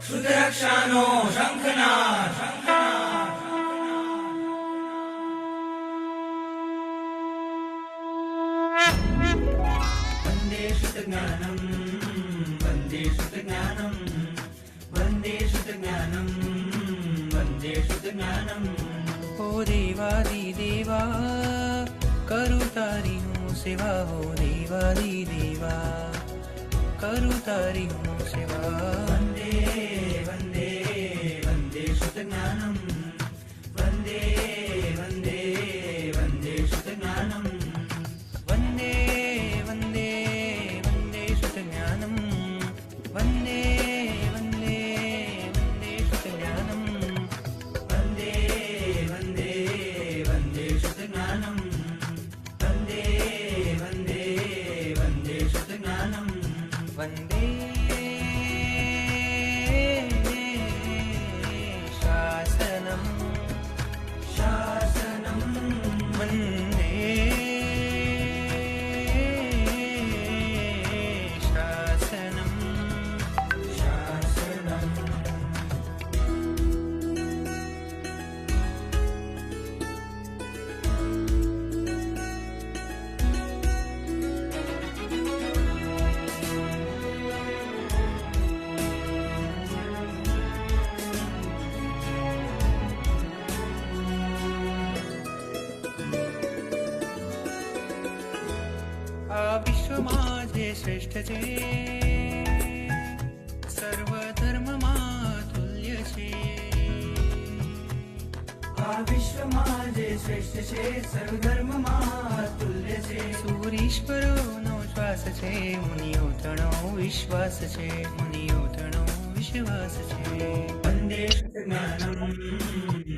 શુદ્ધરક્ષાનો શંખનાદ વંદે શુદ્ધજ્ઞાનમ વંદે શુદ્ધજ્ઞાનમ વંદે શુદ્ધજ્ઞાનમ વંદે શુદ્ધજ્ઞાનમ હો દેવાદિદેવા કરું તારી હું સેવા હો દેવાદિદેવા કરું તારી હું સેવા વંદે વંદે વંદે શુદ્ધજ્ઞાનમ વંદે વંદે વંદે શુદ્ધજ્ઞાનમ વંદે વંદે વંદે શુદ્ધજ્ઞાનમ વંદે વંદે વંદે શુદ્ધજ્ઞાનમ વંદે વંદે વંદે શુદ્ધજ્ઞાનમ વંદે વંદે વંદે શુદ્ધજ્ઞાનમ વંદે શાસનમ શાસનમ વંદે શાસનમ શાસનમ આ વિશ્વમાં જે શ્રેષ્ઠ છે સર્વ ધર્મમાં તુલ્ય છે આ વિશ્વમાં જે શ્રેષ્ઠ છે સર્વધર્મમાં તુલ્ય છે સૂરીશ્વરોનો શ્વાસ છે મુનિઓ તણો વિશ્વાસ છે મુનિઓ તણો વિશ્વાસ છે વંદે શુદ્ધજ્ઞાનમ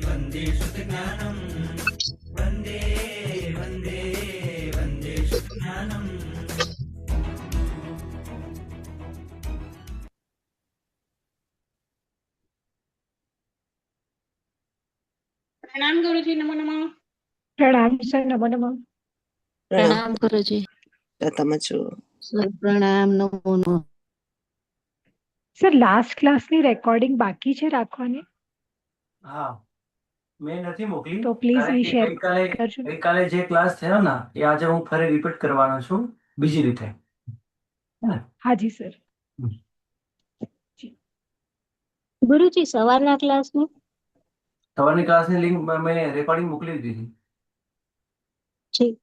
વંદે શુદ્ધજ્ઞાનમ વંદે વંદે વંદે શુદ્ધજ્ઞાનમ प्रणाम गुरुजी नमो नमः प्रणाम सर नमो नमः प्रणाम गुरुजी તમચો सर प्रणाम नमो नमः સર લાસ્ટ ક્લાસની રેકોર્ડિંગ બાકી છે રાખવાની હા મેં નથી મોકલી તો પ્લીઝ કારણ એ કે શેર ગઈકાલે કરજો ગઈકાલે જે ક્લાસ થયો ને એ આજે હું ફરી રિપીટ કરવાનો છું બીજી રીતે હાજી સર गुरुजी सवाરના ક્લાસનું સવારની ક્લાસની લિંક મેં રેકોર્ડિંગ મોકલી દીધી ઠીક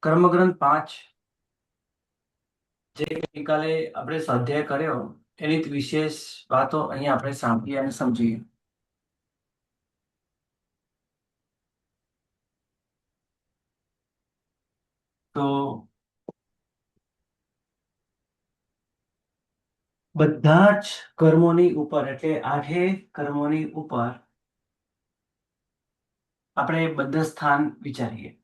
કર્મગ્રંથ 5 જે ગઈકાલે આપણે સ્વાધ્યાય કર્યો એની વિશેષ વાતો અહીંયા આપણે સાંભળીએ અને સમજીએ તો બધા જ કર્મોની ઉપર એટલે 8 કર્મોની ઉપર આપણે બધા સ્થાન વિચારીએ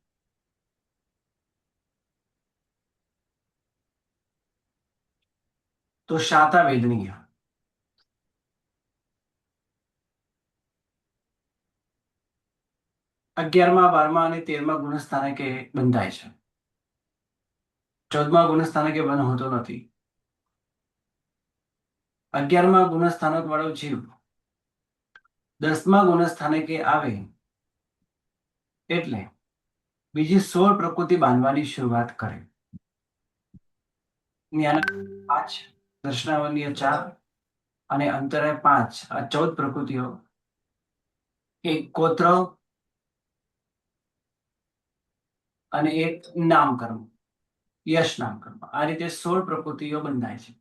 તો શાતા વેદનીય 11મા 12મા અને 13મા ગુણસ્થાનકે બંધાય છે 14મા ગુણસ્થાનકે બંધ હોતો નથી 11મા ગુણસ્થાનક વાળો જીવ 10મા ગુણસ્થાનકે આવે એટલે બીજી 16 પ્રકૃતિ બાંધવાની શરૂઆત કરે જ્ઞાન 5 દર્શનાવલીય 4 અને અંતરે 5, આ 14 પ્રકૃતિઓ, એક ગોત્ર અને એક નામકર્મ, યશ નામકર્મ, આ રીતે 16 પ્રકૃતિઓ બંધાય છે.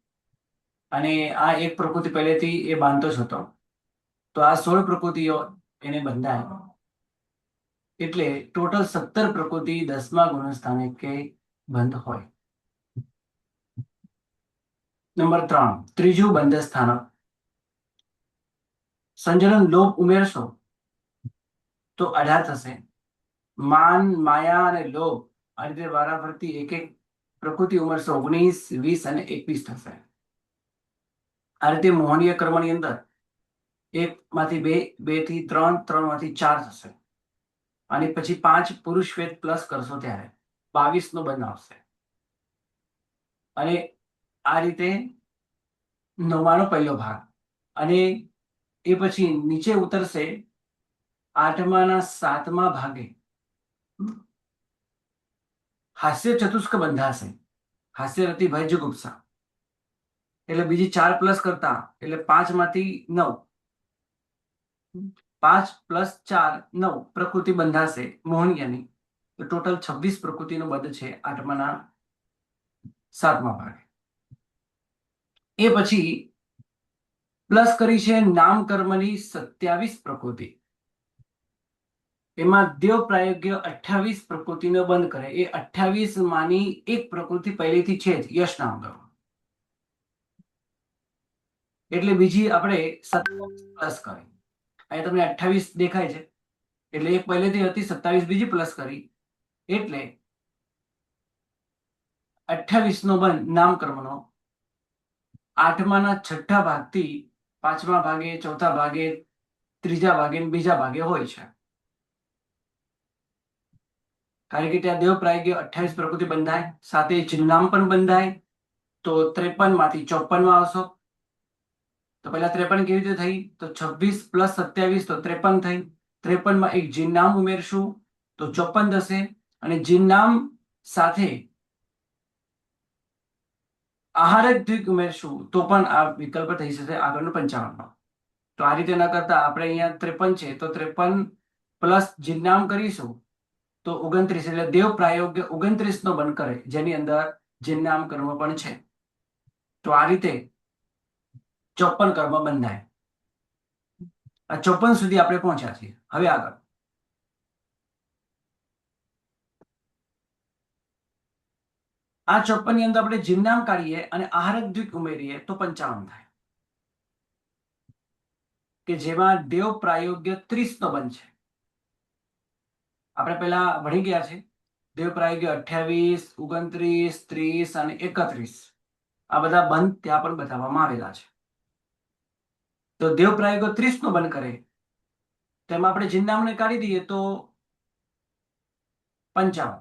અને આ એક પ્રકૃતિ પહેલેથી એ બાંધતો જ હતો, તો આ 16 પ્રકૃતિઓ એને બંધાય એટલે ટોટલ 17 પ્રકૃતિ 10મા ગુણસ્થાને કે બંધ હોય. નંબર 3, ત્રીજું બંધ સ્થાનક. સંજનન લોભ ઉમેરશો તો 18 થશે. માન, માયા અને લોભ આ રીતે વારાફરતી એક એક પ્રકૃતિ ઉમેરશો 19, 20 અને 21 થશે. આ રીતે મોહનીય કર્મની અંદર 1 માંથી 2, 2 થી 3, 3 માંથી 4 થશે. અને પછી 5 પુરુષ શ્વેત પ્લસ કરશો ત્યારે 22 નો બંધ આવશે. અને આ રીતે 9નો પહેલો ભાગ. અને એ પછી નીચે ઉતરશે 8માના 7મા ભાગે હાસ્ય ચતુષ્ક બંધાશે. હાસ્ય, રતિ, ભય, જુગુપ્સા, એટલે બીજી 4 પ્લસ કરતા એટલે 5 માંથી 9, 5 પ્લસ 4 9 પ્રકૃતિ બંધાશે મોહનીયની. તો ટોટલ 26 પ્રકૃતિનો બંધ છે 8માના 7મા ભાગે. એ પછી પ્લસ કરી છે નામકર્મની 27 પ્રકૃતિ. એમાં દેવ પ્રાયોગ્ય 28 પ્રકૃતિનો બંધ કરે. એ 28 માની એક પ્રકૃતિ પહેલેથી છે જ, યશ નામકર્મ, એટલે બીજી આપણે 27 પ્લસ કરી. અહીંયા તમને 28 દેખાય છે એટલે એક પહેલેથી હતી, 27 બીજી પ્લસ કરી એટલે 28 નો બંધ નામકર્મનો 8માના 6ઠા ભાગથી 5મા ભાગે, 4થા ભાગે, 3જા ભાગે અને બીજા ભાગે હોય છે. કારણ કે ત્યાં દેવ પ્રાયોગ્ય 28 પ્રકૃતિ બંધાય, સાથે ચિહ્નામ પણ બંધાય. તો 53 માંથી 54માં આવશો. તો પહેલા 53 કેવી રીતે થઈ? તો 26 પ્લસ 27 તો 53 થઈ. 53માં એક જીનનામ ઉમેરશું તો 54 થશે. અને જીનનામ સાથે આહારક દ્વિક ઉમેરશું તો પણ આ વિકલ્પ થઈ જશે આગળનો 55માં. તો આ રીતે ન કરતા આપણે અહીંયા 53 છે તો 53 પ્લસ જીનનામ કરીશું તો 29, એટલે દેવ પ્રાયોગ્ય 29 નો બંધ કરે, જેની અંદર જીનનામ કર્મ પણ છે. તો આ રીતે 54 કર્મ બંધાય. આ 54 સુધી આપણે પહોંચ્યા છીએ. હવે આગળ આ 54 ની અંદર આપણે જીવનામ કાઢીએ અને આહારક દ્વિક ઉમેરીએ તો 55 થાય, કે જેમાં દેવ પ્રાયોગ્ય 30 નો બંધ છે. આપણે પહેલા ભણી ગયા છે દેવ પ્રાયોગ્ય 28, 29, 30 અને 31. આ બધા બંધ ત્યાં પણ બતાવવામાં આવેલા છે. તો દેવ પ્રાયોગ્ય 30 નો બંધ કરે તેમાં આપણે જીનનામને કાઢી દઈએ તો 55,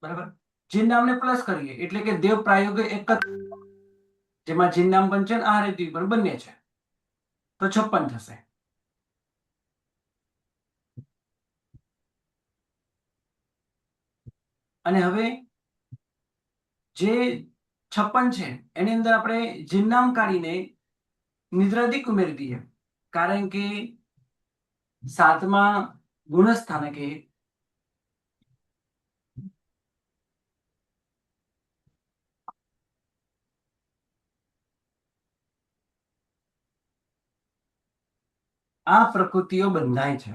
બરાબર. જીનનામને પ્લસ કરીએ એટલે કે દેવ પ્રાયોગ્ય 31, જેમાં જીનનામ પણ છે આહારક દ્વિક પણ બંને છે, તો 56 થશે. અને હવે જે 56 છે એની અંદર આપણે જીનનામ કાઢીને નિદ્રાદિક ઉમેરી દઈએ, કારણ કે 7મા ગુણસ્થાનકે આ પ્રકૃતિઓ બંધાય છે.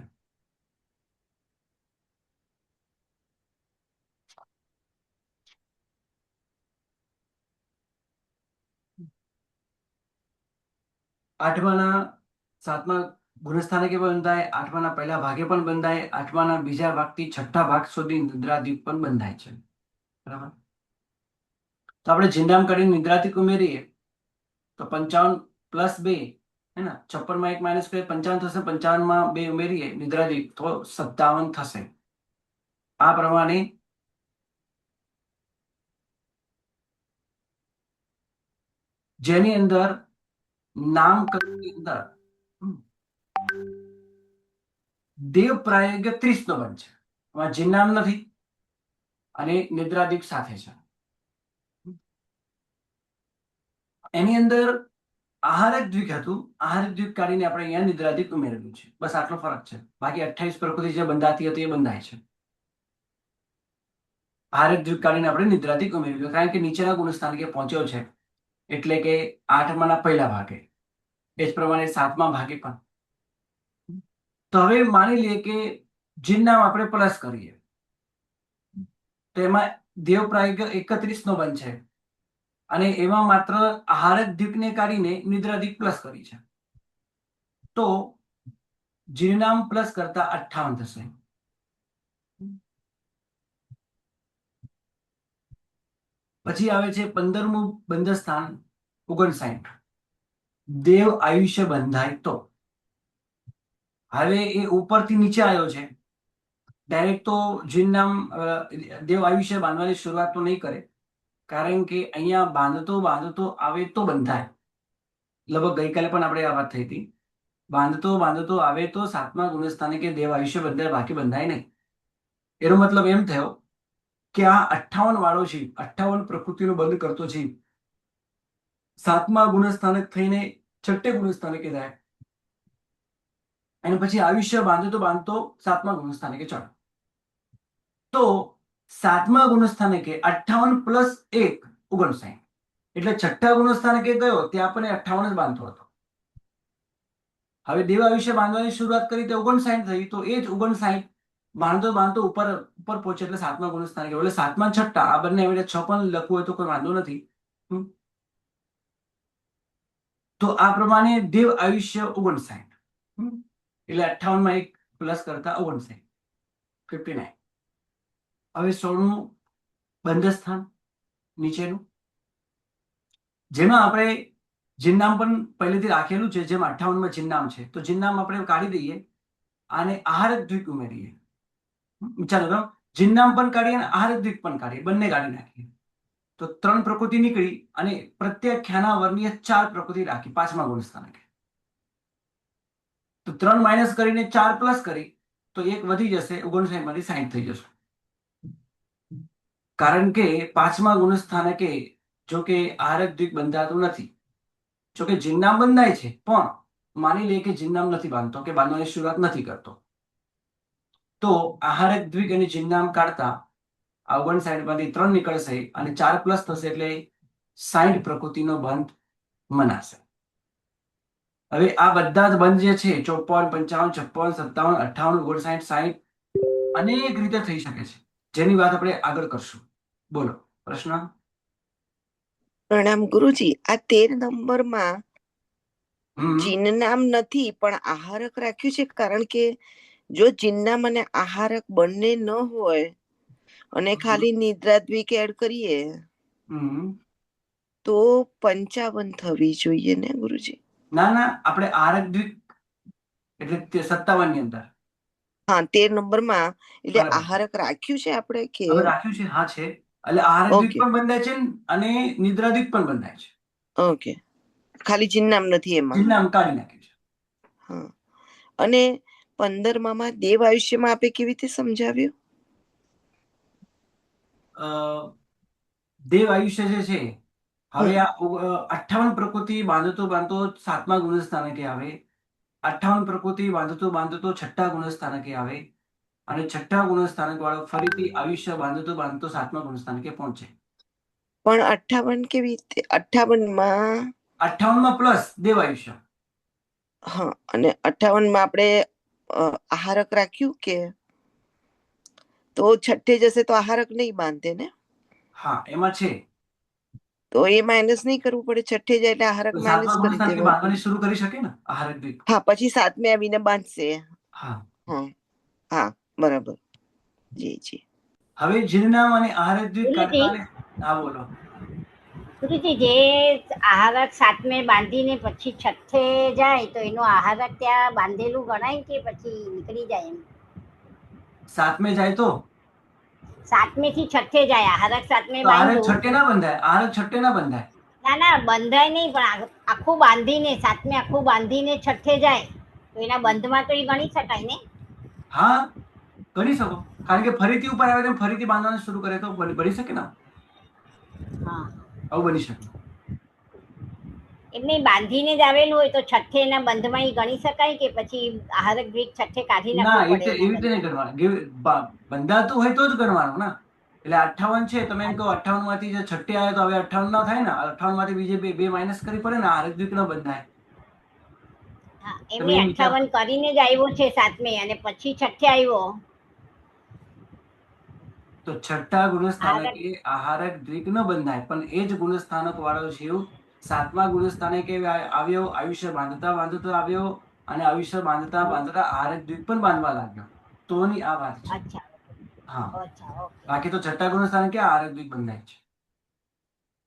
આઠમાના 7મા ગુણસ્થાનકે પણ બંધાય, 8માના પહેલા ભાગે પણ બંધાય, 8માના બીજા ભાગથી 6ઠ્ઠા ભાગ સુધી નિદ્રાદિક પણ બંધાય છે, બરાબર. તો આપણે જીનનામ કરીને નિદ્રાદિક ઉમેરીએ તો 55 પ્લસ 2, હે ને, 56માં 1 માઇનસ કરીએ 55 થશે. 55માં 2 ઉમેરીએ નિદ્રાદિક તો 57 થશે. આ પ્રમાણે જેની અંદર નામકરણની અંદર દેવ પ્રાયોગ્ય 30 નો બંધ છે, એમાં જીનનામ નથી અને નિદ્રાદિક સાથે છે. એની અંદર આહારક દ્વિક હતું, આહારક દ્વિક કાઢીને આપણે અહીંયા નિદ્રાદિક ઉમેરેલું છે. બસ આટલો ફરક છે. બાકી 28 પ્રકૃતિ જે બંધાતી હતી એ બંધાય છે. આહારક દ્વિક કાઢીને આપણે નિદ્રાદિક ઉમેરેલું, કારણ કે નીચેના ગુણસ્થાનકે પહોંચ્યો છે, એટલે કે 8માના પહેલા ભાગે, એ જ પ્રમાણે 7મા ભાગે પણ. તો હવે માની લઈએ કે જીન નામ આપણે પ્લસ કરીએ, તો એમાં દેવ પ્રાય 31 નો બંધ છે, અને એમાં માત્ર આહારક દ્વીપને કાઢીને નિદ્રાદિક પ્લસ કરી છે. તો જીરનામ પ્લસ કરતા 58 થશે. પછી આવે છે 15મું બંધ સ્થાન 59, દેવ આયુષ્ય બંધાય તો. હવે એ ઉપરથી નીચે આવ્યો છે, ડાયરેક્ટ તો જીરનામ દેવ આયુષ્ય બાંધવાની શરૂઆત તો નહીં કરે, કારણ કે અહીંયા બાંધતો આવે તો બંધાય. લગભગ ગઈકાલે પણ આપણે આ વાત થઈ હતી. બાંધતો આવે તો 7મા ગુણસ્થાને કે દેવ આયુષ્ય બંધાય, બાકી બંધાય નહીં. એનો મતલબ એમ થયો કે આ 58 વાળો છે, 58 પ્રકૃતિનો બંધ કરતો છે, 7મા ગુણસ્થાને થઈને 6 ગુણસ્થાને કે જાય, અને પછી આયુષ્ય બાંધતો 7મા ગુણસ્થાને કે ચડે. તો 7મા ગુણસ્થાને કે 58 પ્લસ 1 59, એટલે 6 ગુણસ્થાને કે ગયો ત્યાં પણ 58 જ બાંધતો હતો. હવે દેવ આયુષ્ય બાંધવાની શરૂઆત કરી તે 59 થઈ, તો એ જ 59 બાંધતો ઉપર પહોંચે એટલે 7મા ગુણસ્થાને કે, એટલે 7મા 6 આ બંને એવડે 6 પણ લખવું હોય તો કોઈ વાંધો નથી. તો આ પ્રમાણે દેવ આયુષ્ય 59, એટલે 58માં 1 પ્લસ કરતા 59, 59. હવે 16મું બંધ સ્થાન નીચેનું, જેમાં આપણે જીનનામ પણ પહેલેથી રાખેલું છે, જેમ 58માં જીનનામ છે, તો જીનનામ આપણે કાઢી દઈએ અને આહારક દ્વીપ ઉમેરીએ. ચાલો જીનનામ પણ કાઢીએ અને આહારક દ્વીપ પણ કાઢીએ, બંને કાઢી નાખીએ. તો 3 પ્રકૃતિ નીકળી અને પ્રત્યાખ્યાના વર્ણીય 4 પ્રકૃતિ રાખી 5મા ગુણસ્થાનકે. તો 3 માઇનસ કરીને 4 પ્લસ કરી તો 1 વધી જશે, 59 માંથી 60 થઈ જશે. કારણ કે 5મા ગુણસ્થાનકે જો કે આહારક દ્વીપ બંધાતું નથી, જો કે જીનનામ બંધાય છે, પણ માની લે કે જીનનામ નથી બાંધતો, કે બાંધવાની શરૂઆત નથી કરતો, તો આહારક દ્વીપ અને જીનનામ કાઢતા 59 માંથી 3 નીકળશે અને 4 પ્લસ થશે, એટલે 60 પ્રકૃતિનો બંધ મનાશે. હવે આ બધા જ બંધ જે છે 54, 55, 56, 57, 58, 59, 60 અનેક રીતે થઈ શકે છે, જેની વાત આપણે આગળ કરશું. બોલો પ્રશ્ન. પ્રણામ ગુરુજી. આ 13 નંબરમાં જીનનામ નથી પણ આહારક રાખ્યું છે, કારણ કે જો જીનનામ અને આહારક બંને ન હોય અને ખાલી નિદ્રાદ્વિક એડ કરીએ તો 55 થવી જોઈએ ને ગુરુજી? ના, આપણે આહારક દ્વીપ એટલે 57 ની અંદર. હા, 13 નંબરમાં એટલે આહારક રાખ્યું છે આપણે કે રાખ્યું છે? હા છે, એટલે આહારક દ્વીપ પણ બંધાય છે અને નિદ્રાદ્વીપ પણ બંધાય છે. ઓકે, ખાલી જીનનામ નથી એમાં, જીનનામ કાઢી નાખ્યું છે. હા. અને 15માં દેવ આયુષ્યમાં આપે કેવી રીતે સમજાવ્યું? દેવ આયુષ્ય જે છે, હવે આ 58 પ્રકૃતિ બાંધતો 7મા ગુણસ્થાનકે આવે, 58 પ્રકૃતિ બાંધતો 6 ગુણસ્થાનકે આવે, અને 6 ગુણસ્થાનક વાળો ફરીથી આયુષ્ય બાંધતો 7મા ગુણસ્થાનકે પહોંચે. પણ 58 કેવી રીતે? 58માં પ્લસ દેવ આયુષ્ય. હા, અને 58માં આપણે આહારક રાખ્યું કે તો 6 જશે તો આહારક નહીં બાંધે ને? હા, એમાં છે. તો એ માઇનસ નહીં કરવું પડે? 6 જાય એટલે આહારક માઇનસ કરી દેવું, બાંધવાની શરૂ કરી શકે ને આહારક દ્વીપ. હા, પછી 7મે આવીને બાંધશે. હા, બરાબર. જી. હવે જીનનામ અને આહારક દ્વીપ કાઢતાને હા બોલો ગુરુજી. જે આહારક 7મે બાંધીને પછી 6 જાય તો એનું આહારક ત્યાં બાંધેલું ગણાય કે પછી નીકળી જાય? એમ 7મે જાય તો 7મે થી 6 જાય, આહારક 7મે આહારક 6 ના બંધાય, આહારક 6 ના બંધાય. ના, બંધાય નહીં, પણ આખું બાંધીને 7મે આખું બાંધીને 6 જાય તો એના બંધમાં તો એ ગણી શકાય ને? હા, ગણી શકો, કારણ કે ફરીથી ઉપર આવે તો ફરીથી બાંધવાનું શરૂ કરે તો બની શકે ને. હા, આવું બની શકે. એમને બાંધીને જ આવેલું હોય તો છઠ્ઠે એના બંધમાં ઈ ગણી શકાય કે પછી આહારક દ્વિક છઠ્ઠે કાઢી ના, નાખવું પડે એવી એના રીતે નહીં બદલે? કરવાનું. બંધાતું હોય તો જ ગણવાનું ને. એટલે 58 છે, તમે એમ કહો 58 માંથી જે છઠ્ઠે આવે તો હવે 58 ના થાય ને. 58 માંથી બીજે બે માઇનસ કરવી પડે ને, આહારક દ્વિક ન બંધાય. હા, તમે એમને એમ વિચાર 58 કરીને જ આવ્યો છે સાતમે અને પછી છઠ્ઠે આવ્યો. તો છઠ્ઠા ગુણસ્થાનકે આહારક આહારક દ્વિક ન બંધાય, પણ એ જ ગુણસ્થાનક વાળો જીવ 7મા ગુણસ્થાનકે આવ્યો, આયુષ્ય બાંધતા બાંધતા આવ્યો અને આયુષ્ય બાંધતા બાંધતા આહારક દ્વિક પણ બાંધવા લાગ્યો. તોની આ વાત છે. અચ્છા હા, અચ્છા ઓકે. બાકી તો છઠ્ઠા ગુણસ્થાને ક્યાં આહારક દ્વિક બંધાય છે?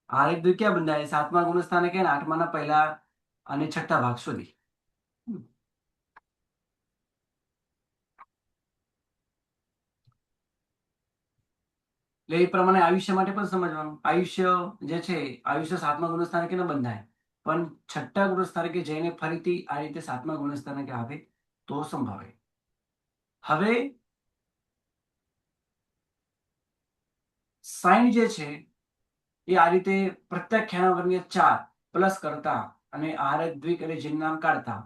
આહારક દ્વિક ક્યાં બંધાય? 7મા ગુણસ્થાનકે ને 8માના પહેલા અને છઠ્ઠા ભાગ સુધી. એટલે એ પ્રમાણે આયુષ્ય માટે પણ સમજવાનું. આયુષ્ય જે છે, આયુષ્ય 7મા ગુણસ્થાનકે ન બંધાય, પણ છઠ્ઠા ગુણસ્થાનકે જઈને ફરીથી આ રીતે 7મા ગુણસ્થાનકે આવે તો સંભવે. હવે સાઈન જે છે એ આ રીતે પ્રત્યાખ્યાન વર્ગીય 4 પ્લસ કરતા અને આહારક દ્વિક અને જિન્નામ કાઢતા.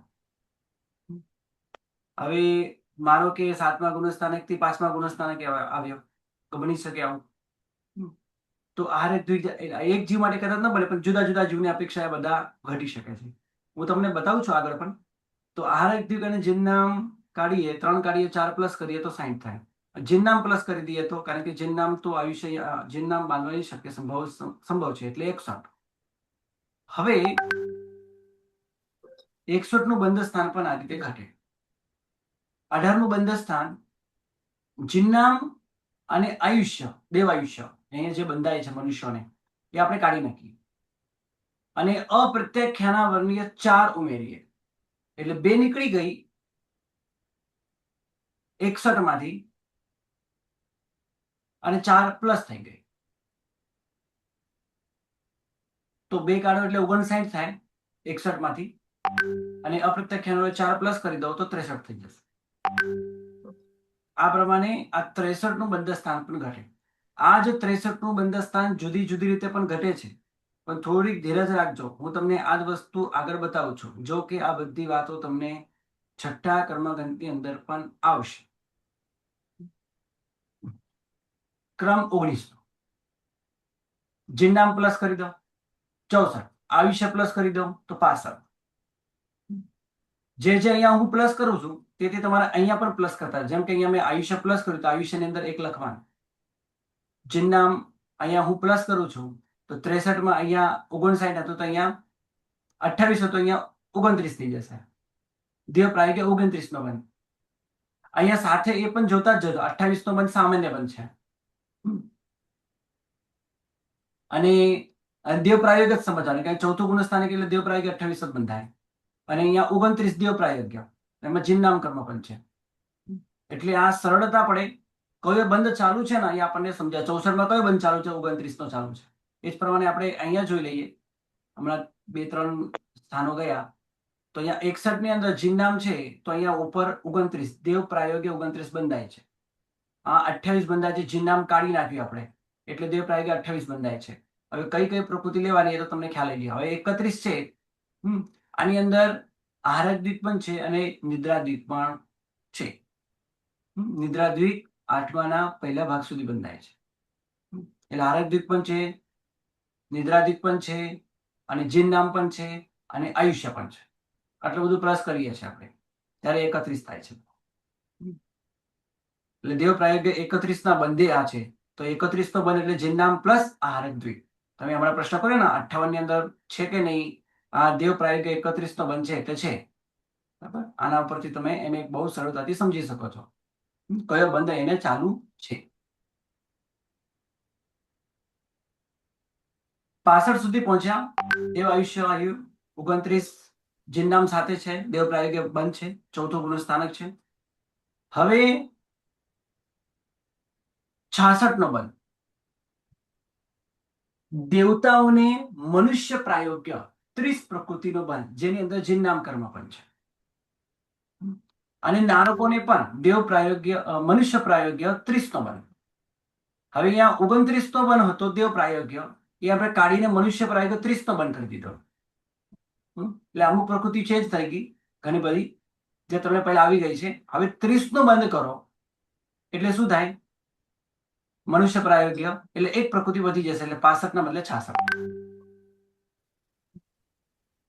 હવે માનો કે 7મા ગુણસ્થાનક થી 5મા ગુણસ્થાનકે આવ્યો તો બની શકે આવું. તો આહારક દ્વિક એક જીવ માટે કદાચ ન બને, પણ જુદા જુદા જીવની અપેક્ષા બધા ઘટી શકે છે. હું તમને બતાવું છું આગળ પણ. તો આહારક દ્વિક અને જિન્નામ કાઢીએ, 3 કાઢીએ, 4 પ્લસ કરીએ તો 60 થાય. જિન્નામ પ્લસ કરી દઈએ તો, કારણ કે જિન્નામ તો આયુષ્ય જિન્નામ બાંધવાની શક્ય સંભવ છે, એટલે 61. હવે 61 નું બંધ સ્થાન પણ આ રીતે ઘટે. 18 નું બંધ સ્થાન જિન્નામ અને આયુષ્ય, દેવાયુષ્ય અહીંયા જે બંધાય છે મનુષ્યોને, એ આપણે કાઢી નાખીએ અને અપ્રત્યાખ્યાના વર્ણીય 4 ઉમેરીએ, એટલે 2 નીકળી ગઈ 61 માંથી અને 4 પ્લસ થઈ ગઈ. તો 2 કાઢો એટલે 59 થાય 61 માંથી, અને અપ્રત્યાખ્યાન 4 પ્લસ કરી દો તો 63 થઈ જશે. આ પ્રમાણે આ 63 નું બંધ સ્થાન પણ ઘટે. આ જ 63 નું બંધ સ્થાન જુદી જુદી રીતે પણ ઘટે છે, પણ થોડીક ધીરજ રાખજો. હું તમને આ જ વસ્તુ આગળ બતાવું છું. જો કે આ બધી વાતો તમને છઠ્ઠા કર્મગંથની અંદર પણ આવશે. ક્રમ 19 જિન્નામ પ્લસ કરી દો 64, આયુષ્ય પ્લસ કરી દો તો 65. જે અહીંયા હું પ્લસ કરું છું તે તમારે અહીંયા પણ પ્લસ કરતા. જેમ કે અહીંયા મેં આયુષ્ય પ્લસ કર્યું તો આયુષ્યની અંદર 1 લખવાનું. જિન્નામ અહીંયા હું પ્લસ કરું છું તો 63 માં અહીંયા 59 હતું તો અહીંયા 28 હતો, અહીંયા 29 થઈ જશે. દેવ પ્રાયોગિક 29 નો બંધ. અહીંયા સાથે એ પણ જોતા જ જતો 28 નો બંધ સામાન્ય બંધ છે, અને દેવ પ્રાયોગ જ સમજવાનું, કારણ કે ચોથું ગુણસ્થાન એટલે દેવ પ્રાયોગ 28 જ બંધાય, અને અહીંયા 29 દેવ પ્રાયોગ્ય, એમાં જિન્નામ કર્મ પણ છે. એટલે આ સરળતા પડે. કયો બંધ ચાલુ છે ને અહીંયા આપણને સમજાય. 64 માં કયો બંધ ચાલુ છે, 29 નો ચાલુ છે. એ જ પ્રમાણે આપણે અહીંયા જોઈ લઈએ. હમણાં 2-3 સ્થાનો ગયા તો અહીંયા 61 ની અંદર જિન્નામ છે તો અહીંયા ઉપર 29 દેવ પ્રાયોગ્ય 29 બંધાય છે. આ 28 બંધાય છે. જિન્નામ કાઢી નાખ્યું આપણે એટલે દેવ પ્રાયોગ્ય 28 બંધાય છે. હવે કઈ કઈ પ્રકૃતિ લેવાની એ તો તમને ખ્યાલ આવી ગયો. હવે 31 છે, આની અંદર આહારક દ્વીપ પણ છે અને નિદ્રા દ્વીપ પણ છે. નિદ્રા દ્વીપ 8માના પહેલા ભાગ સુધી બંધાય છે. એટલે આહારક દ્વીપ પણ છે, નિદ્રા દ્વીપ પણ છે, અને જિન્નામ પણ છે, અને આયુષ્ય પણ છે. આટલું બધું પ્લસ કરીએ છીએ આપણે ત્યારે 31 થાય છે. એટલે દેવ પ્રાયોગ્ય 31 ના બંધે આ છે. તો 31 નો બંધ એટલે જિન્નામ પ્લસ આહારક દ્વીપ. તમે હમણાં પ્રશ્ન કર્યો ને 58 ની અંદર છે કે નહીં, આ દેવ પ્રાયોગ્ય 31 નો બંધ છે એટલે છે. બરાબર, આના ઉપરથી તમે એને બહુ સરળતાથી સમજી શકો છો કયો બંધ એને ચાલુ છે. 65 સુધી પહોંચ્યા. દેવ આયુષ્ય આવ્યું 29 જિન્નામ સાથે છે, દેવ પ્રાયોગ્ય બંધ છે, ચોથું ગુણસ્થાનક છે. હવે 66 નો બંધ દેવતાઓને મનુષ્ય પ્રાયોગ્ય 30 પ્રકૃતિનો બંધ, જેની અંદર જિન્નામ કર્મ પણ છે, અને નારકોને પણ દેવ પ્રાયોગ્ય મનુષ્ય પ્રાયોગ્ય 30 નો બંધ. હવે અહીંયા 29 નો બંધ હતો દેવ પ્રાયોગ્ય, એ આપણે કાઢીને મનુષ્ય પ્રાયોગ્ય 30 નો બંધ કરી દીધો. એટલે અમુક પ્રકૃતિ ચેન્જ થઈ ગઈ ઘણી બધી, જે તમને પહેલા આવી ગઈ છે. હવે 30 નો બંધ કરો એટલે શું થાય? મનુષ્ય પ્રાયોગ્ય એટલે એક પ્રકૃતિ વધી જશે, એટલે 65 ના બદલે 66.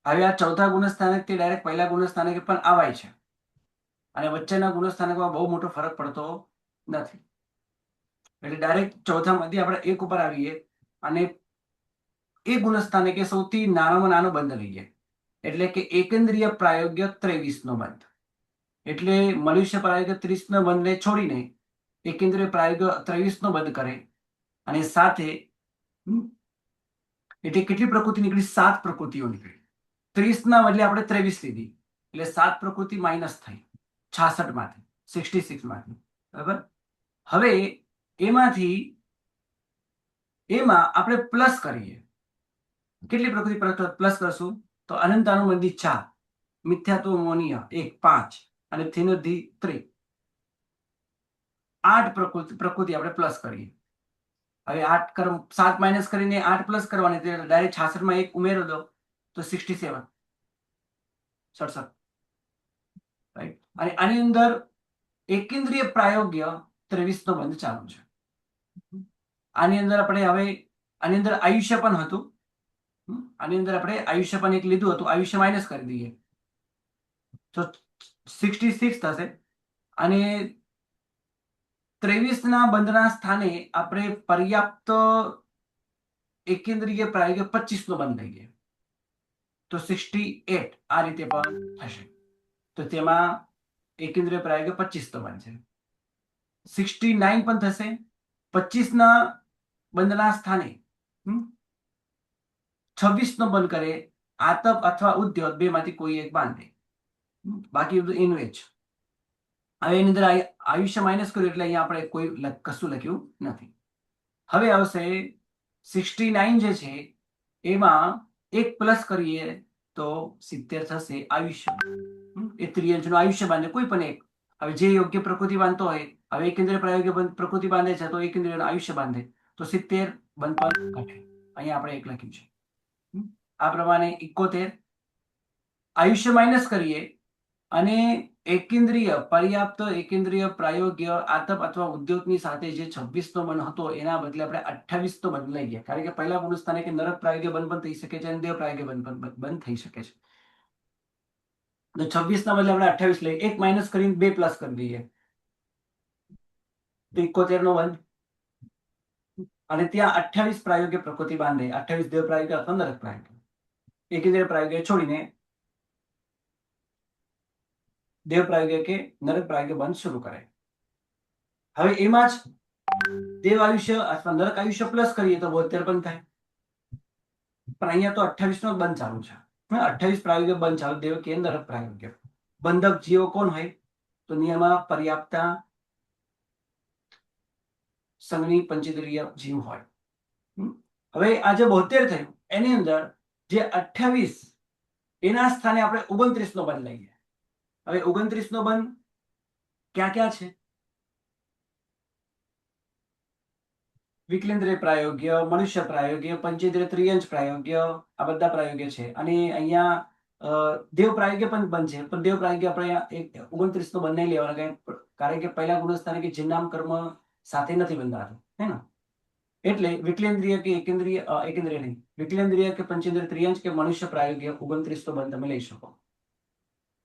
હવે આ ચોથા ગુણસ્થાનક થી ડાયરેક્ટ પહેલા ગુણસ્થાનકે પણ આવાય છે, અને વચ્ચેના ગુણસ્થાનકમાં બહુ મોટો ફરક પડતો નથી. એટલે ડાયરેક્ટ ચોથામાંથી આપણે એક ઉપર આવીએ અને એ ગુણસ્થાનકે સૌથી નાનામાં નાનો બંધ લઈએ, એટલે કે એકેન્દ્રીય પ્રાયોગ્ય 23 નો બંધ. એટલે મનુષ્ય પ્રાયોગ્ય 30 નો બંધને છોડીને એકેન્દ્રીય પ્રાયોગ્ય 23 નો બંધ કરે, અને સાથે એટલે કેટલી પ્રકૃતિ નીકળી? 7 પ્રકૃતિઓ નીકળી. 30 ના બદલે આપણે 23 લીધી, એટલે 7 પ્રકૃતિ માઇનસ થઈ 66 માંથી, 66 માંથી. બરાબર. હવે એમાં આપણે પ્લસ કરીએ. કેટલી પ્રકૃતિ પ્લસ કરશું? તો અનંતાનુબંધી 4, મિથ્યાત્વમોનીય 1 5 અને થિનોધી 3, 8 પ્રકૃતિ આપણે પ્લસ કરીએ. હવે 7 માઇનસ કરીને 8 પ્લસ કરવાની, ડાયરેક્ટ 66 માં 1 ઉમેરો દો તો 67, 67. રાઈટ. અને આની અંદર એકેન્દ્રીય પ્રાયોગ્ય 23 નો બંધ ચાલુ છે. આની અંદર આયુષ્ય પણ હતું. આની અંદર આપણે આયુષ્ય પણ એક લીધું હતું, આયુષ્ય માઇનસ કરી દઈએ તો 66 થશે. અને 23 ના બંધના સ્થાને આપણે પર્યાપ્ત એકેન્દ્રીય પ્રાયોગ્ય 25 નો બંધ લઈએ તો 68 આ રીતે પણ થશે. તો તેમાં એકેન્દ્રીય પ્રાયોગ્ય 25 નો બંધ છે. 69 પણ થશે. 25 ના બંધના સ્થાને 26 નો બંધ કરે, આતપ અથવા ઉદ્યોત બે માંથી કોઈ એક બાંધે, બાકી બધું ઇનવેજ. હવે એની અંદર આયુષ્ય માઇનસ કર્યું એટલે અહીંયા આપણે કોઈ કશું લખ્યું નથી. હવે આવશે 69 જે છે એમાં 1 પ્લસ કરીએ તો 70 થશે આયુષ્ય. એ ત્રિયંશનું આયુષ્ય બાંધે કોઈ પણ એક. હવે જે યોગ્ય પ્રકૃતિ બાંધતો હોય, હવે એકેન્દ્રીય પ્રાયોગ્ય પ્રકૃતિ બાંધે છે તો એકેન્દ્રીય આયુષ્ય બાંધે તો 70 બંધ પર ઘટે. અહીંયા આપણે 1 લખ્યું છે. આ પ્રમાણે 71 આયુષ્ય માઇનસ કરીએ અને પર્યાપ્ત એકેન્દ્રીય પ્રાયોગ્ય આતપ અથવા ઉદ્યોગની સાથે જે 26 નો બંધ હતો એના બદલે આપણે 28 નો બંધ લઈ ગયા, કારણ કે પહેલા ગુણસ્થાને કે નરક પ્રાયોગ્ય બંધ પણ થઈ શકે છે અને દેવ પ્રાયોગ્ય બંધ થઈ શકે છે. તો 26 ના બદલે આપણે 28 લઈએ, 1 માઇનસ કરીને 2 પ્લસ કરી દઈએ તો 71 નો બંધ. અને ત્યાં 28 પ્રાયોગ્ય પ્રકૃતિ બાંધે, 28 દેવ પ્રાયોગ્ય અથવા નરક પ્રાયોગ્ય. એકેન્દ્રીય પ્રાયોગ્ય છોડીને દેવ પ્રાયોગ્ય કે નરક પ્રાયોગ્ય બંધ શરૂ કરે. હવે એમાં જ દેવ આયુષ્ય અથવા નરક આયુષ્ય પ્લસ કરીએ તો 72 બંધ થાય. પણ અહીંયા તો 28 નો બંધ ચાલુ છે. 28 પ્રાયોગ્ય બંધ ચાલુ, દેવ કે નરક પ્રાયોગ્ય. બંધક જીવો કોણ હોય? તો નિયમમાં પર્યાપ્તા સંઘની પંચેન્દ્રિય જીવ હોય. હવે આ જે 72 થયું એની અંદર જે 28 એના સ્થાને આપણે 29 નો બંધ લઈએ. હવે 29 નો બંધ ક્યાં ક્યાં છે? વિકલેન્દ્રિય પ્રાયોગ્ય, મનુષ્ય પ્રાયોગ્ય, પંચેન્દ્રિય ત્રિયંશ પ્રાયોગ્ય, આ બધા પ્રાયોગ્ય છે. અને અહીંયા દેવ પ્રાયોગ્ય પણ બંધ છે, પણ દેવ પ્રાયોગ્ય આપણે 29 નો બંધ નહીં લેવાના, કારણ કે પહેલા ગુણસ્થાને કે જિન્નામ કર્મ સાથે નથી બંધાતું, હે ને? એટલે વિકલેન્દ્રિય કે એકેન્દ્રિય નહીં, વિકલેન્દ્રિય કે પંચેન્દ્રિય ત્રિયંશ કે મનુષ્ય પ્રાયોગ્ય 29 નો બંધ તમે લઈ શકો.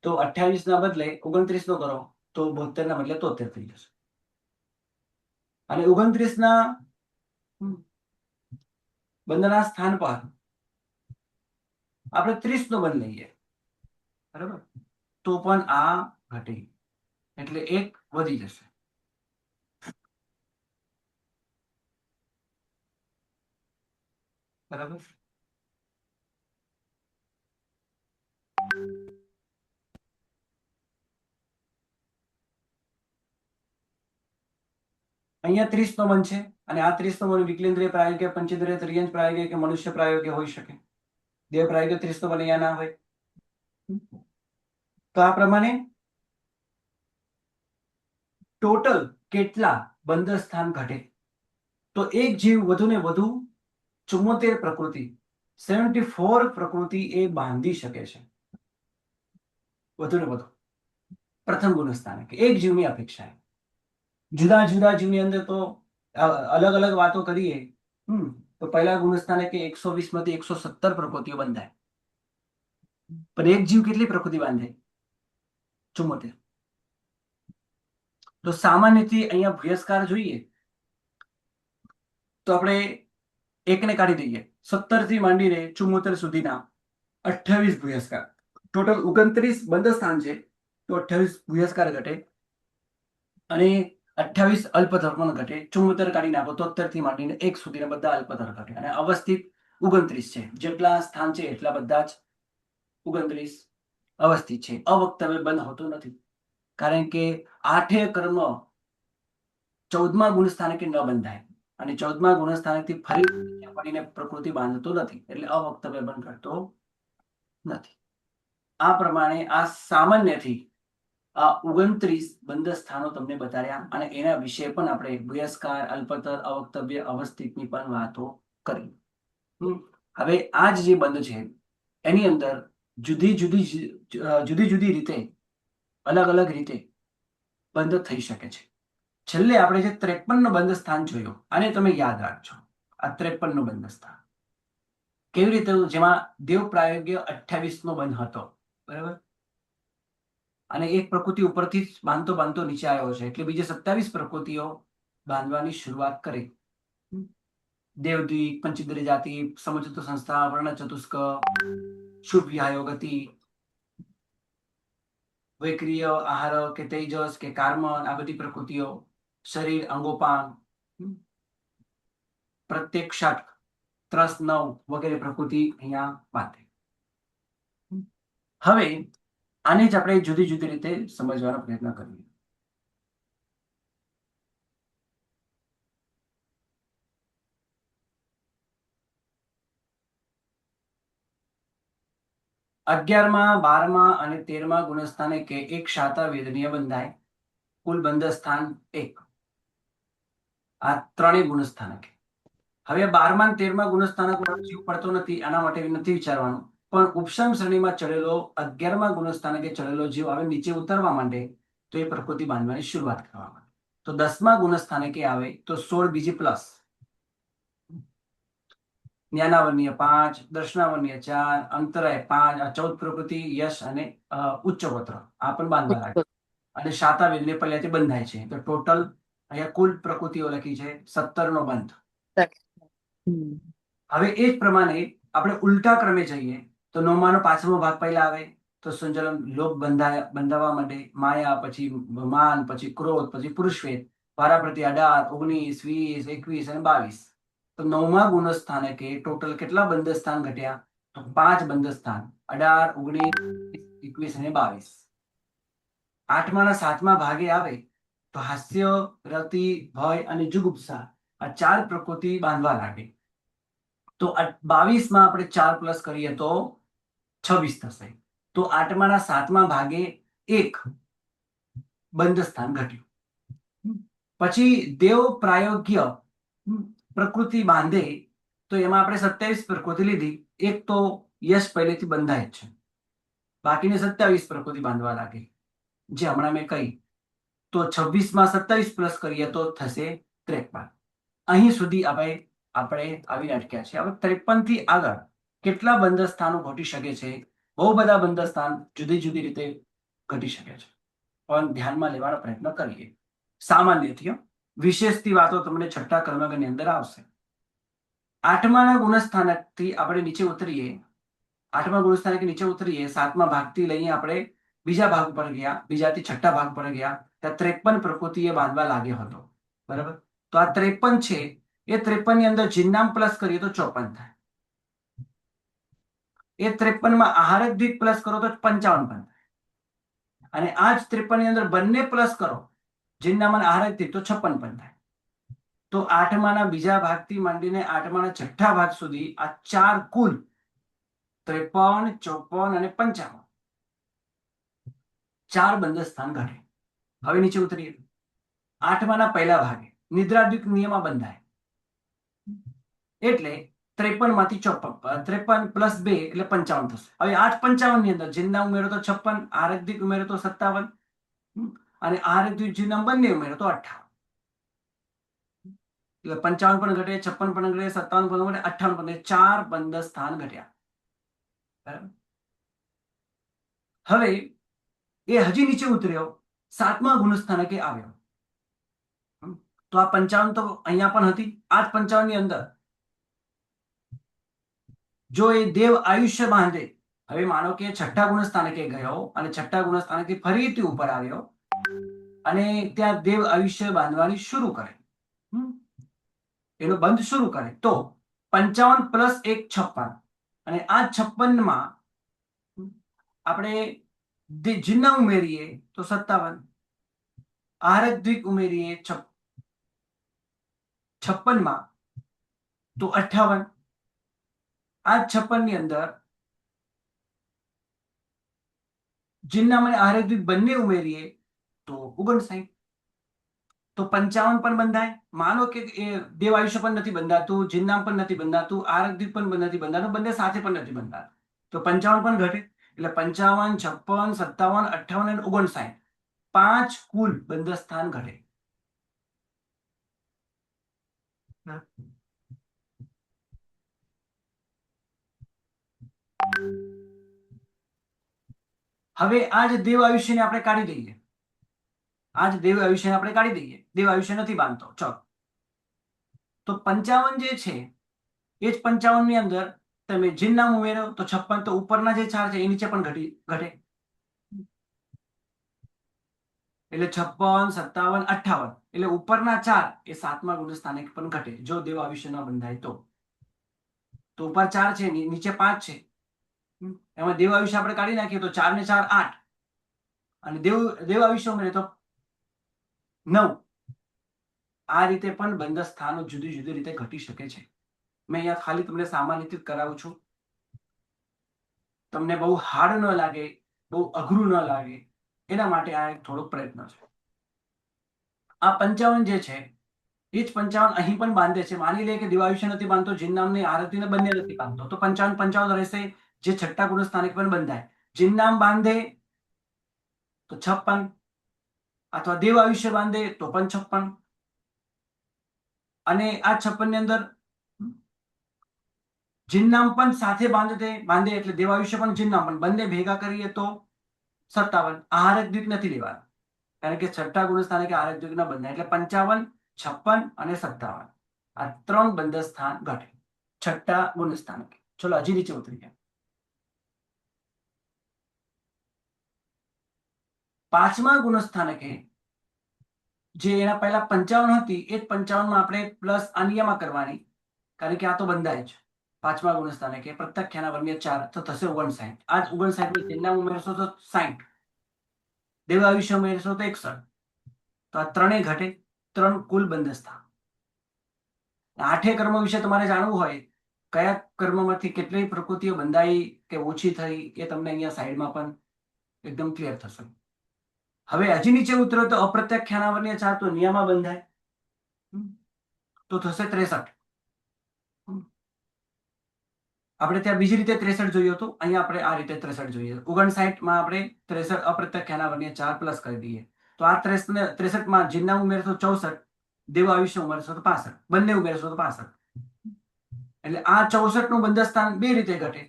તો 28 ના બદલે 29 નો કરો તો 72 ના બદલે 73 થઈ જશે. અને 29 ના બંધના સ્થાન પર આપણે 30 નો બંધ લઈએ, બરાબર, તો પણ આ ઘટે, એટલે 1 વધી જશે. બરાબર. અહીંયા 30 નો બંધ છે અને આ 30 નો બંધ વિકલેન્દ્રિય પ્રાયોગ્ય, પંચેન્દ્રિય ત્રિયંશ પ્રાયોગ્ય કે મનુષ્ય પ્રાયોગ્ય હોઈ શકે. દેવ પ્રાયોગ્ય 30 નો બંધ અહીંયા ના હોય. તો આ પ્રમાણે ટોટલ કેટલા બંધ સ્થાન ઘટે? તો એક જીવ વધુ ને વધુ 74 પ્રકૃતિ 74 પ્રકૃતિ એ બાંધી શકે છે વધુ ને વધુ પ્રથમ ગુણસ્થાને કે એક જીવની અપેક્ષાએ. જુદા જુદા જીવની અંદર તો અલગ અલગ વાતો કરીએ તો પહેલા ગુણસ્થાને કે 120 માંથી 117 પ્રકૃતિઓ બંધાય, પણ એક જીવ કેટલી પ્રકૃતિ બાંધે? 74. તો સામાન્યથી અહીંયા ભૂયસ્કાર જોઈએ તો આપણે એકને કાઢી દઈએ. 17 થી માંડીને 74 સુધીના 28 ભૂયસ્કાર, ટોટલ 29 બંધ સ્થાન છે તો 28 ભૂયસ્કાર ઘટે અને 28 અલ્પધર્મ ઘટે. 74 કાઢી નાખો તો 73 થી માંડીને 1 સુધીના બધા અલ્પધર્મ ઘટે અને અવસ્થિત 29 છે. જેટલા સ્થાન છે એટલા બધા જ 29 અવસ્થિત છે. અવક્તવ્ય બંધ હોતું નથી, કારણ કે 8 કર્મ 14મા ગુણસ્થાનકે ન બંધાય અને 14મા ગુણસ્થાનકથી ફરી પડીને પ્રકૃતિ બાંધતો નથી, એટલે અવક્તવ્ય બંધ કરતો નથી. આ પ્રમાણે આ સામાન્યથી આ 29 બંધ સ્થાનો તમને બતાવ્યા અને એના વિશે પણ આપણે ભૂયસ્કાર, અલ્પતર, અવક્તવ્ય, અવસ્થિતની પણ વાતો કરી. હવે આ જે બંધ છે એની અંદર જુદી જુદી રીતે અલગ અલગ રીતે બંધ થઈ શકે છે. છેલ્લે આપણે જે 53 નો બંધ સ્થાન જોયો, આને તમે યાદ રાખજો. આ 53 નું બંધ સ્થાન કેવી રીતે? જેમાં દેવ પ્રાયોગ્ય 28 નો બંધ હતો, બરાબર, અને એક પ્રકૃતિ ઉપરથી બાંધતો બાંધતો નીચે આવ્યો છે, એટલે બીજે 27 પ્રકૃતિઓ બાંધવાની શરૂઆત કરી. દેવદ્વીપ, પંચિન્દ્રિય જાતિ, સમચતુ સંસ્થા, વર્ણ ચતુષ્ક, શુભ વિહાયો ગતિ, વૈક્રિય, આહાર કે તેજસ કે કાર્મન, આ બધી પ્રકૃતિઓ, શરીર, અંગોપાંગ, પ્રત્યેક ષટ, ત્રસ, નવ વગેરે પ્રકૃતિ અહીંયા બાંધે. હવે આને જ આપણે જુદી જુદી રીતે સમજવાનો પ્રયત્ન કરીએ. અગિયારમાં, 12મા અને 13મા ગુણસ્થાને કે એક શાતા વેદનીય બંધાય. કુલ બંધ સ્થાન 1. આ ત્રણેય ગુણસ્થાનક. હવે 12મા અને 13મા ગુણસ્થાનક જીવ પડતો નથી, આના માટે નથી વિચારવાનું, પણ ઉપશમ શ્રેણીમાં ચડેલો 11મા ગુણસ્થાનકે ચડેલો જીવ આવે નીચે ઉતરવા માંડે તો એ પ્રકૃતિ બાંધવાની શરૂઆત કરવા માંડે. તો 10મા ગુણસ્થાનકે આવે તો 16 બીજી પ્લસ, જ્ઞાનાવર્ણીય 5, દર્શનાવર્ણીય 4, અંતરાય 5, આ 14 પ્રકૃતિ યશ અને ઉચ્ચગોત્ર આ પણ બાંધવા લાગે અને શાતા વેદને પહેલાથી બંધાય છે. તો ટોટલ અહીંયા કુલ પ્રકૃતિઓ લખી છે 17 નો બંધ. હવે એ જ પ્રમાણે આપણે ઉલટા ક્રમે જઈએ તો 9મા નો 5મો ભાગ પહેલા આવે તો સંજલમ લોભ બંધાવા માંડે, માયા, પછી માન, પછી ક્રોધ, પછી પુરુષવેદ, વારાપ્રતિ 18, 19, 20, 21 અને 22. તો 9મા ગુણસ્થાનકે ટોટલ કેટલા બંધ સ્થાન ઘટ્યા? તો 5 બંધ સ્થાન, 18, 19, 21 અને 22. 8મા ના 7મા ભાગે આવે તો હાસ્ય, રતિ, ભય અને જુગુપ્સા આ 4 પ્રકૃતિ બાંધવા લાગે. તો 22માં આપણે 4 પ્લસ કરીએ તો 26 થશે. તો 8મા ના 7મા ભાગે 1 બંધ સ્થાન ઘટ્યું. પછી દેવ પ્રાયોગ્ય પ્રકૃતિ બાંધે તો એમાં આપણે 27 પ્રકૃતિ લીધી. એક તો યશ પહેલેથી બંધાય જ છે, બાકીની 27 પ્રકૃતિ બાંધવા લાગે, જે હમણાં મેં કહી. તો 26માં 27 પ્લસ કરીએ તો થશે 53. અહીં સુધી આપણે આવીને અટક્યા છે. હવે 53 થી આગળ કેટલા બંધ સ્થાનો ઘટી શકે છે? બહુ બધા બંધ સ્થાન જુદી જુદી રીતે ઘટી શકે છે, પણ ધ્યાનમાં લેવાનો પ્રયત્ન કરીએ. સામાન્યથી વિશેષથી વાતો તમને છઠ્ઠા કર્મગની અંદર આવશે. 8મા ગુણસ્થાનકથી આપણે નીચે ઉતરીએ, 8મા ગુણસ્થાનક નીચે ઉતરીએ, 7મા ભાગથી લઈને આપણે બીજા ભાગ પર ગયા, બીજાથી છઠ્ઠા ભાગ પર ગયા, ત્યાં 53 પ્રકૃતિએ બાંધવા લાગ્યો હતો, બરાબર. તો આ 53 છે, એ 53 ની અંદર જિન્નામ પ્લસ કરીએ તો 54 થાય. એ 53માં આહારક દ્વીપ પ્લસ કરો તો 55 થાય. અને આ જ 53 ની અંદર બંને પ્લસ કરો, જિન્નામાં આહારક દ્વીપ, તો 56 પણ થાય. તો 8મા ના બીજા ભાગથી માંડીને 8મા ના છઠ્ઠા ભાગ સુધી આ 4 કુલ 53, 54 અને 55 4 બંધ સ્થાન ઘટે. હવે નીચે ઉતરીએ. 8મા ના પહેલા ભાગે નિદ્રાદ્વીપ નિયમમાં બંધાય, એટલે 53 માંથી 53 પ્લસ 2 એટલે 55 થશે. હવે 855 ની અંદર જીનના ઉમેરો તો 56, આહારક દ્વિક ઉમેરો તો 57, અને આહારક દ્વિક જીનના બંને ઉમેરો તો 58. એટલે 55 પણ ઘટે, 56 પણ ઘટે, 57 પણ ઘટે, 58 પણ ઘટે, 4 બંધ સ્થાન ઘટ્યા. બરાબર. હવે એ હજી નીચે ઉતર્યો, 7મા ગુણસ્થાનકે આવ્યો. તો આ 55 તો અહીંયા પણ હતી. 855 ની અંદર જો એ દેવ આયુષ્ય બાંધે, હવે માનો કે 6ઠ્ઠા ગુણસ્થાનકે ગયો અને 6ઠ્ઠા ગુણસ્થાનથી ફરીથી ઉપર આવ્યો અને ત્યાં દેવ આયુષ્ય બાંધવાની શરૂ કરે, એનો બંધ શરૂ કરે, તો 55 પ્લસ 1 56, અને આ 56 માં આપણે જીનના ઉમેરીએ તો 57, આહારક દ્વિક ઉમેરીએ 56 માં તો 58. આ 56 ની અંદર જીનના અને આહારક દ્વિક બંને ઉમેરીએ તો 59. તો 55 પણ બંધાય. માનો કે એ દેવ આયુષ્ય પણ નથી બંધાતું, જીનનામ પણ નથી બંધાતું, આહારક દ્વિક પણ નથી બંધાતું, બંને સાથે પણ નથી બંધાતું, તો 55 પણ ઘટે. એટલે 55, 56, 57, 58 અને 59, 5 કુલ બંધ સ્થાન ઘટે. હવે આ જ દેવ આયુષ્યને આપણે કાઢી દઈએ. દેવ આયુષ્ય નથી બાંધતો. ચલો, તો 55 જે છે એ જ 55 ની અંદર તમે જીનનામ ઉમેરો તો 56, તો ઉપરના જે 4 છે એ નીચે પણ ઘટે. એટલે 56, 57, 58, એટલે ઉપરના 4 એ 7મા ગુણસ્થાને પણ ઘટે જો દેવ આયુષ્ય ન બંધાય તો. ઉપર 4 છે, નીચે 5 છે. એમાં દેવ આયુષ્ય આપણે કાઢી નાખીએ તો 4 ને 4 8, અને દેવ આયુષ્ય ઉમેરે તો 9. આ રીતે પણ બંધ સ્થાનો જુદી જુદી રીતે ઘટી શકે છે. મેં અહીંયા ખાલી તમને સામાન્ય રીતે કરાવું છું, તમને બહુ હાર્ડ ન લાગે, બહુ અઘરું ન લાગે, એના માટે આ એક થોડોક પ્રયત્ન છે. આ 55 જે છે એ જ 55 અહીં પણ બાંધે છે. માની લે કે દેવ આયુષ્ય નથી બાંધતો, જીનનામની આરતીને બંને નથી બાંધતો, તો 55 55 રહેશે, જે 6ઠ્ઠા ગુણસ્થાનક પણ બંધાય. જીનનામ બાંધે તો 56, અથવા દેવ આયુષ્ય બાંધે તો પણ 56, અને આ 56 ની અંદર જીનનામ પણ સાથે બાંધે એટલે દેવ આયુષ્ય પણ જીનનામ પણ બંને ભેગા કરીએ તો 57. આહારક દ્વિક નથી લેવાના, કારણ કે 6ઠ્ઠા ગુણસ્થાનકે આહારક દ્વિક ન બંધાય. એટલે 55, 56 અને 57, આ 3 બંધ સ્થાન ઘટે 6ઠ્ઠા ગુણસ્થાનકે. ચલો હજી નીચે ઉતરી ગયા. 5મા ગુણસ્થાનકે જે એના પહેલા 55 હતી એ જ 55 માં આપણે પ્લસ અનિયમા કરવાની, કારણ કે આ તો બંધાય છે. 5મા ગુણસ્થાનકે પ્રત્યખ્યાના વર્ગને 4 તો થશે 59. આ 59 જીનનામ ઉમેરશો તો 60, દેવ આયુષ્ય ઉમેરશો તો 61, તો આ 3 ઘટે. 3 કુલ બંધ સ્થાન. 8 કર્મ વિશે તમારે જાણવું હોય, કયા કર્મમાંથી કેટલી પ્રકૃતિઓ બંધાઈ કે ઓછી થઈ, એ તમને અહીંયા સાઈડમાં પણ એકદમ ક્લિયર થશે. હવે હજી નીચે ઉતરો તો અપ્રત્યખ્યાના વર્ગને 4 તો નિયમા બંધાય, તો થશે 63. આપણે ત્યાં બીજી રીતે 63 જોયું હતું, અહીંયા આપણે આ રીતે 63 જોઈએ. 59 માં આપણે 63 અપ્રત્યખ્યાના વર્ગને 4 પ્લસ કરી દઈએ, તો આ 63 માં જીનનામ ઉમેરશો 64, દેવ આયુષ્ય ઉમેરશો તો 65, બંને ઉમેરશો તો 65. એટલે આ 64 નું બંધ સ્થાન બે રીતે ઘટે.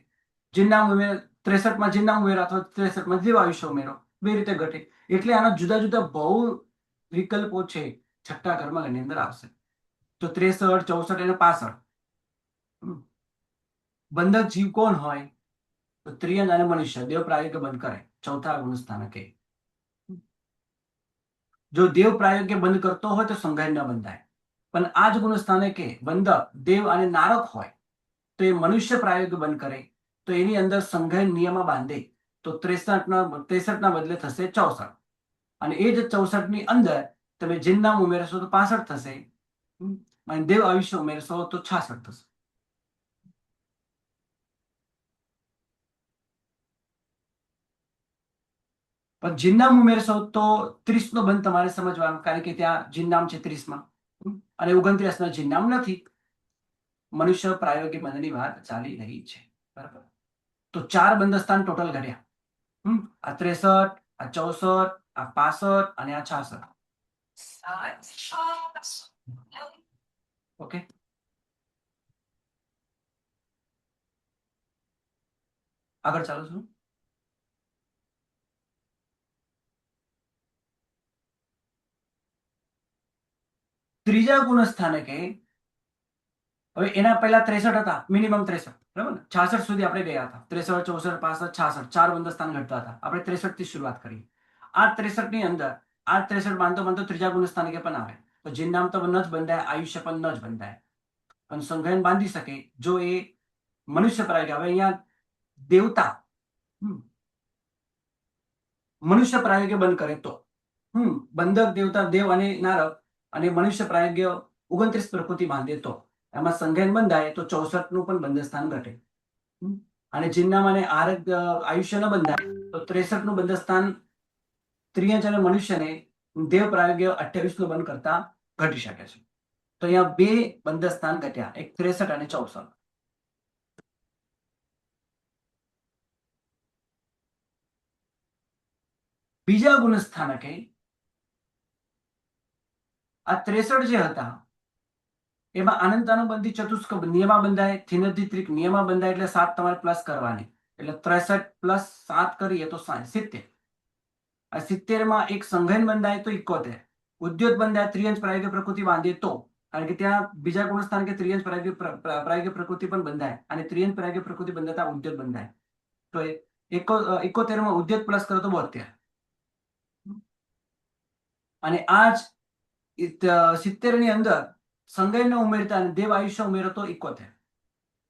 જીનનામ ઉમેર 63 માં જીનનામ ઉમેરો અથવા 63 માં દેવ આયુષ્ય ઉમેરો, બે રીતે ઘટે. એટલે આના જુદા જુદા બહુ વિકલ્પો છે, 6ઠ્ઠા કર્મની અંદર આવશે. તો 63, 64 અને 65. બંધક જીવ કોણ હોય તો ત્રિયંગ અને મનુષ્ય, દેવ પ્રાયોગ્ય બંધ કરે 4થા ગુણસ્થાનકે. જો દેવ પ્રાયોગ્ય બંધ કરતો હોય તો સંઘાય ન બંધાય, પણ આ જ ગુણસ્થાનકે બંધક દેવ અને નારક હોય તો એ મનુષ્ય પ્રાયોગ્ય બંધ કરે, તો એની અંદર સંઘાય નિયમમાં બાંધે તો 63 ના બદલે થશે 64, અને એ જ 64 ની અંદર તમે જીનનામ ઉમેરશો તો 65 થશે, અને દેવ આયુષ્ય ઉમેરશો તો 66 થશે. પણ જીનનામ ઉમેરશો તો 30 નો બંધ તમારે સમજવાનું, કારણ કે ત્યાં જીનનામ છે 30 માં, અને 29 ના જીનનામ નથી. મનુષ્ય પ્રાયોગિક બંધની વાત ચાલી રહી છે. બરાબર. તો 4 બંધ સ્થાન ટોટલ ઘટ્યા. આ 63, આ 64, આ 65 અને આ 66. ઓકે. આગળ ચાલો છું. ત્રીજા ગુણ સ્થાનકે હવે એના પહેલા 63 હતા, મિનિમમ 63, બરાબર ને? 66 સુધી આપણે ગયા હતા. 63, 64, 65, 66 4 બંધ સ્થાન ઘટતા હતા. આપણે 63 થી શરૂઆત કરી. આ 63 ની અંદર આ 63 બાંધતો ત્રીજા ગુણ સ્થાનકે પણ આવે. તો જીન નામ તો ન જ બંધાય, આયુષ્ય પણ ન જ બંધાય. પણ સંઘયન બાંધી શકે જો એ મનુષ્ય પ્રાયોગિક. હવે અહીંયા દેવતા મનુષ્ય પ્રાયોગ્ય બંધ કરે તો બંધક દેવતા દેવ અને નારક અને મનુષ્ય પ્રાયોગ્ય 29 પ્રકૃતિ બાંધે તો એમાં સંઘયન બંધાય તો 64 નું પણ બંધ સ્થાન ઘટે. અને જીનનામ અને આરક આયુષ્ય ન બંધાય તો 63 નું બંધ સ્થાન ત્રિયંચ અને મનુષ્યને દેવ પ્રાયોગ્ય 28 નું બંધ કરતા ઘટી શકે છે. તો અહીંયા 2 બંધ સ્થાન ઘટ્યા, એક 63 અને 64. બીજા ગુણ સ્થાનકે આ 63 જે હતા એમાં અનંતાનુબંધી ચતુષ્ક નિયમા બંધાય, થિનધિત્રિક નિયમા બંધાય એટલે 7 તમારે પ્લસ કરવાની. એટલે 63 પ્લસ 7 કરીએ તો 70. આ 70 માં એક સંઘયન બંધાય તો 71. ઉદ્યોત બંધાય ત્રિયંશ પ્રાયોગિક પ્રકૃતિ બાંધે તો, કારણ કે ત્યાં બીજા ગુણ સ્થાન કે ત્રિયંશ પ્રાયોગિક પ્રકૃતિ પણ બંધાય અને ત્રિયંશ પ્રાયોગિક પ્રકૃતિ બંધાતા ઉદ્યોત બંધાય. તો 71 માં ઉદ્યોત પ્લસ કરો તો 72. અને આ જ 70 ની અંદર સંઘયન ઉમેરતા અને દેવ આયુષ્ય ઉમેરો તો 71.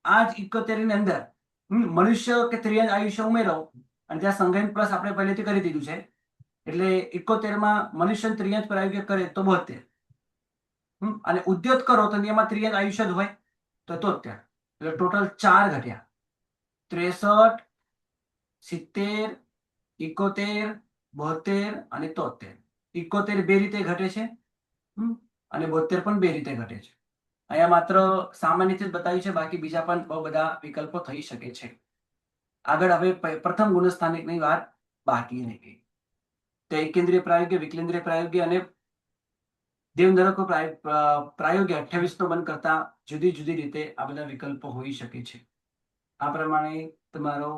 આ જ 71 ની અંદર મનુષ્ય કે ત્રિયંશ આયુષ્ય ઉમેરો અને ત્યાં સંઘયન પ્લસ આપણે પહેલેથી કરી દીધું છે. એટલે 71 માં મનુષ્ય ત્રિયંશ પ્રાયોગિક કરે તો 72. અને ઉદ્યોત કરો તો એમાં ત્રિયંશ આયુષ્ય જ હોય તો 73. એટલે ટોટલ 4 ઘટ્યા. 63, 70, 71, 72 અને 73. 71 બે રીતે ઘટે છે અને 72 પણ બે રીતે ઘટે છે. અહીંયા માત્ર સામાન્ય રીતે જ બતાવ્યું છે, બાકી બીજા પણ બહુ બધા વિકલ્પો થઈ શકે છે. આગળ હવે પ્રથમ ગુણ સ્થાનિકની વાત બાકી રહી ગઈ. તો એકેન્દ્રીય પ્રાયોગ્ય, વિકેન્દ્રીય પ્રાયોગ્ય અને દેવનરકો પ્રાયોગ્ય 28 નો બંધ કરતા જુદી જુદી રીતે આ બધા વિકલ્પો હોઈ શકે છે. આ પ્રમાણે તમારો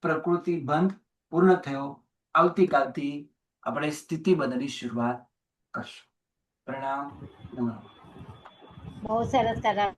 પ્રકૃતિ બંધ પૂર્ણ થયો. આવતીકાલથી આપણે સ્થિતિ બંધની શરૂઆત કરશું. પ્રણામ. નમસ્કાર. બહુ સરસ કરાવ્યું.